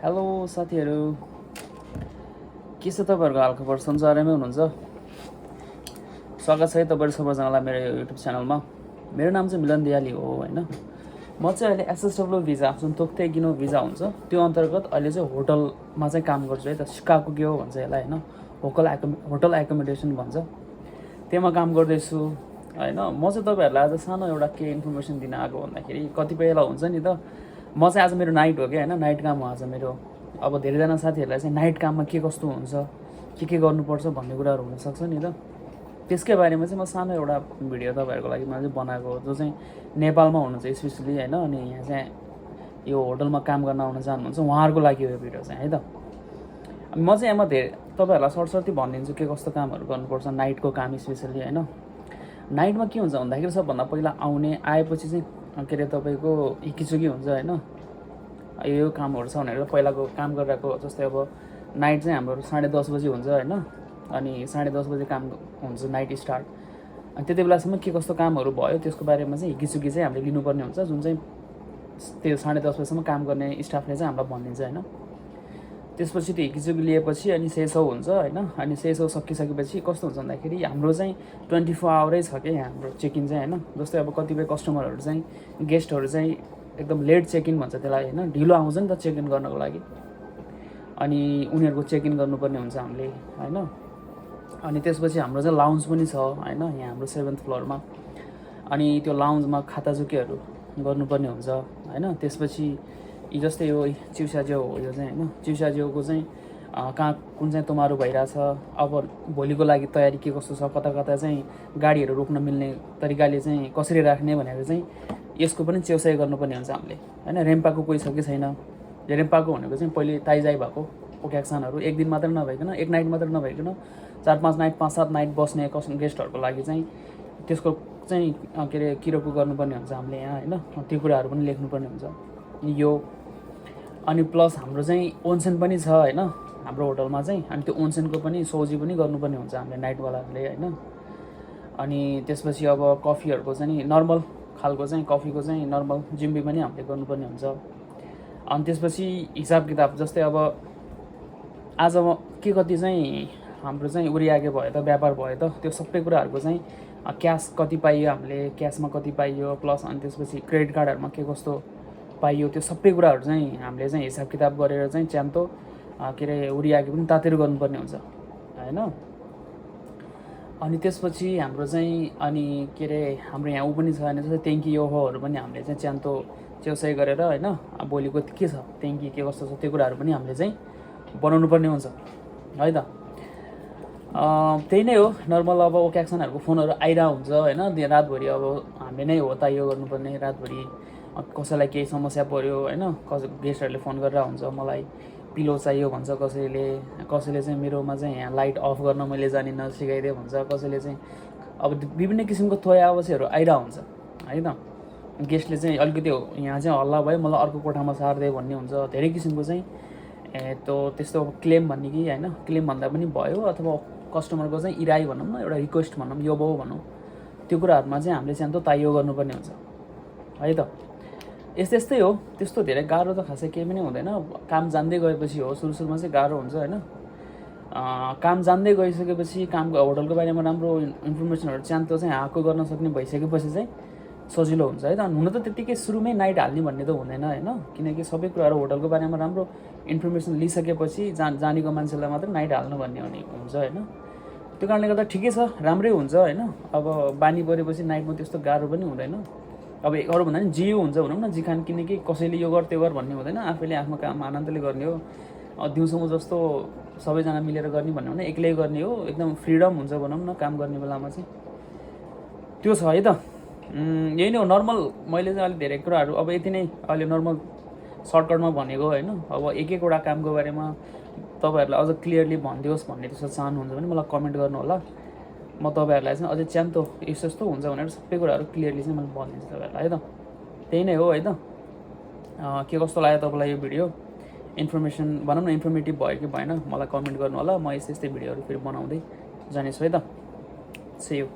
Hello साथीहरू, के छ तपाईँहरूको हालखबर? सन्चै हुनुहुन्छ? स्वागत छ है तपाईँहरू सबैजनालाई मेरो युट्युब च्यानलमा। मेरो नाम चाहिँ मिलन दियाली हो होइन। म चाहिँ अहिले एसएसडब्ल्यू भिजा जुन तोक्तेगिनो भिजा हुन्छ त्यो अन्तर्गत अहिले चाहिँ होटलमा चाहिँ काम गर्छु है त। सिकागो के हो भन्छ यसलाई होइन, होटल एकोमोडेसन भन्छ, त्यसमा काम गर्दैछु होइन। म चाहिँ तपाईँहरूलाई आज सानो एउटा के इन्फर्मेसन दिन आएको भन्दाखेरि कतिपयलाई हुन्छ नि त, म चाहिँ आज मेरो नाइट हो क्या होइन, नाइट काम हो आज मेरो। अब धेरैजना साथीहरूलाई चाहिँ नाइट काममा के कस्तो हुन्छ, के गर्नुपर्छ भन्ने कुराहरू हुनसक्छ नि त। त्यसकै बारेमा चाहिँ म सानो एउटा भिडियो तपाईँहरूको लागि मैले बनाएको हो, जो चाहिँ नेपालमा हुनुहुन्छ स्पेसली होइन। अनि यहाँ चाहिँ यो होटलमा काम गर्न आउन चाहनुहुन्छ उहाँहरूको लागि यो भिडियो चाहिँ है त। म चाहिँ यसमा धेरै तपाईँहरूलाई सर्टसर्टी भनिदिन्छु के कस्तो कामहरू गर्नुपर्छ नाइटको काम स्पेसली होइन। नाइटमा के हुन्छ भन्दाखेरि सबभन्दा पहिला आएपछि चाहिँ के अरे तपाईँको इकिचुकी हुन्छ होइन। यो कामहरू छ भनेर पहिलाको काम गरिरहेको, जस्तै अब नाइट चाहिँ हाम्रो 10:30 बजी हुन्छ होइन। अनि 10:30 बजी काम हुन्छ नाइट स्टार्ट। अनि त्यति बेलासम्म के कस्तो कामहरू भयो त्यसको बारेमा चाहिँ हिकिचुकी चाहिँ हामीले लिनुपर्ने हुन्छ, जुन चाहिँ त्यो 10:30 बजीसम्म काम गर्ने स्टाफले चाहिँ हामीलाई भनिदिन्छ होइन। त्यसपछि त्यो हिकिचुकी लिएपछि अनि 600 हुन्छ होइन। अनि 600 सकिसकेपछि कस्तो हुन्छ भन्दाखेरि हाम्रो चाहिँ 24 आवरै छ क्या यहाँ हाम्रो चेक इन चाहिँ होइन। जस्तै अब कतिपय कस्टमरहरू चाहिँ गेस्टहरू चाहिँ एकदम लेट चेक इन भन्छ त्यसलाई होइन, ढिलो आउँछ नि त चेक इन गर्नको लागि। अनि उनीहरूको चेक इन गर्नुपर्ने हुन्छ हामीले होइन। अनि त्यसपछि हाम्रो चाहिँ लाउन्ज पनि छ होइन यहाँ हाम्रो 7th फ्लोरमा। अनि त्यो लाउन्जमा खाताजुकीहरू गर्नुपर्ने हुन्छ होइन। त्यसपछि जस्तै यो चिउसाज्यू हो यो चाहिँ होइन, चिउसाज्यूको चाहिँ कहाँ कुन चाहिँ तोमारो भइरहेछ, अब भोलिको लागि तयारी के कस्तो छ, कता कता चाहिँ गाडीहरू रोक्न मिल्ने तरिकाले चाहिँ कसरी राख्ने भनेर चाहिँ यसको पनि चेउसाइ गर्नुपर्ने हुन्छ हामीले होइन। रेम्पाको कोही छ कि छैन, रेम्पाको भनेको चाहिँ पहिले ताइजाई भएको ओक्याक्सनहरू एक दिन मात्र नभइकन, एक नाइट मात्र नभइकन 4-5 नाइट 5-7 नाइट बस्ने गेस्टहरूको लागि चाहिँ त्यसको चाहिँ के अरे किरोको गर्नुपर्ने हुन्छ हामीले यहाँ होइन। त्यो कुराहरू पनि लेख्नुपर्ने हुन्छ यो। अनि प्लस हाम्रो चाहिँ ओन्सेन पनि छ होइन हाम्रो होटलमा चाहिँ। अनि त्यो ओन्सेनको पनि सौजी पनि गर्नुपर्ने हुन्छ हामीले नाइटवालाहरूले होइन। अनि त्यसपछि अब कफीहरूको चाहिँ नर्मल खालको चाहिँ कफीको चाहिँ नर्मल जिम्बी पनि हामीले गर्नुपर्ने हुन्छ। अनि त्यसपछि हिसाब किताब जस्तै अब आज के कति चाहिँ हाम्रो चाहिँ उरिआगे भयो त, व्यापार भयो त, त्यो सबै कुराहरूको चाहिँ क्यास कति पाइयो हामीले, क्यासमा कति पाइयो, प्लस अनि त्यसपछि क्रेडिट कार्डहरूमा के कस्तो पाइयो, त्यो सबै कुराहरू चाहिँ हामीले चाहिँ हिसाब किताब गरेर चाहिँ च्याम्तो के अरे उरिआगे पनि तातेर गर्नुपर्ने हुन्छ होइन। अनि त्यसपछि हाम्रो चाहिँ अनि के अरे हाम्रो यहाँ ऊ पनि छ होइन, जस्तै तेङ्की यो होहरू पनि हामीले चाहिँ च्यान्तो चेउसाइ गरेर होइन भोलिको के छ तेङ्की के कस्तो छ त्यो कुराहरू पनि हामीले चाहिँ बनाउनु पर्ने हुन्छ है त। त्यही नै हो नर्मल। अब ओक्याक्सनहरूको फोनहरू आइरहेको हुन्छ होइन रातभरि, अब हामीले नै हो त यो गर्नुपर्ने रातभरि। कसैलाई केही समस्या पऱ्यो होइन, गेस्टहरूले फोन गरेर हुन्छ मलाई पिलो चाहियो भन्छ, कसैले चाहिँ मेरोमा चाहिँ यहाँ लाइट अफ गर्न मैले जानिनँ सिकाइदियो भन्छ, कसैले चाहिँ अब विभिन्न किसिमको थोयावसीहरू आइरहेको हुन्छ है त। गेस्टले चाहिँ अलिकति यहाँ चाहिँ हल्ला भयो मलाई अर्को कोठामा सारिदियो भन्ने हुन्छ, धेरै किसिमको चाहिँ त्यस्तो क्लेम भन्ने कि होइन, क्लेम भन्दा पनि भयो अथवा कस्टमरको चाहिँ इराई भनौँ न, एउटा रिक्वेस्ट भनौँ, यो भयो भनौँ, त्यो कुराहरूमा चाहिँ हामीले चाहिँ ताइयो गर्नुपर्ने हुन्छ है त। यस्तै हो, त्यस्तो धेरै गाह्रो त खासै केही पनि हुँदैन। काम जान्दै गएपछि हो, सुरुमा चाहिँ गाह्रो हुन्छ होइन। काम जान्दै गइसकेपछि कामको होटलको बारेमा राम्रो इन्फर्मेसनहरू च्यान्तो चाहिँ हाको गर्न सक्ने भइसकेपछि चाहिँ सजिलो हुन्छ है त। हुन त त्यत्तिकै सुरुमै नाइट हाल्ने भन्ने त हुँदैन होइन, किनकि सबै कुराहरू होटलको बारेमा राम्रो इन्फर्मेसन लिइसकेपछि जानेको मान्छेलाई मात्र नाइट हाल्नु भन्ने हुन्छ होइन। त्यो कारणले गर्दा ठिकै छ, राम्रै हुन्छ होइन। अब बानी परेपछि नाइटमा त्यस्तो गाह्रो पनि हुँदैन। अब अरू भन्दा पनि जियो हुन्छ भनौँ न, जिखान, किनकि कसैले यो गर त्यो गर भन्ने हुँदैन, आफैले आफ्नो काम आनन्दले गर्ने हो। दिउँसोमा जस्तो सबैजना मिलेर गर्ने भन्ने हो भने एक्लै गर्ने हो, एकदम फ्रिडम हुन्छ भनौँ न काम गर्ने बेलामा चाहिँ। त्यो छ है त। यही नै हो नर्मल। मैले चाहिँ अलिक धेरै कुराहरू अब यति नै अहिले नर्मल सर्टकटमा भनेको होइन। अब एकवटा कामको बारेमा तपाईँहरूलाई अझ क्लियरली भनिदियोस् भन्ने त्यसो चाहनुहुन्छ भने मलाई कमेन्ट गर्नु होला। म तपाईँहरूलाई चाहिँ अझै च्यान्तो यस्तो हुन्छ भनेर सबै कुराहरू क्लियरली चाहिँ मैले भनिदिन्छु तपाईँहरूलाई है त। त्यही नै हो है त। के कस्तो लाग्यो तपाईँलाई यो भिडियो, इन्फर्मेसन भनौँ न इन्फर्मेटिभ भयो कि भएन मलाई कमेन्ट गर्नु होला। म यस्तै भिडियोहरू फेरि बनाउँदै जानेछु है त। See you.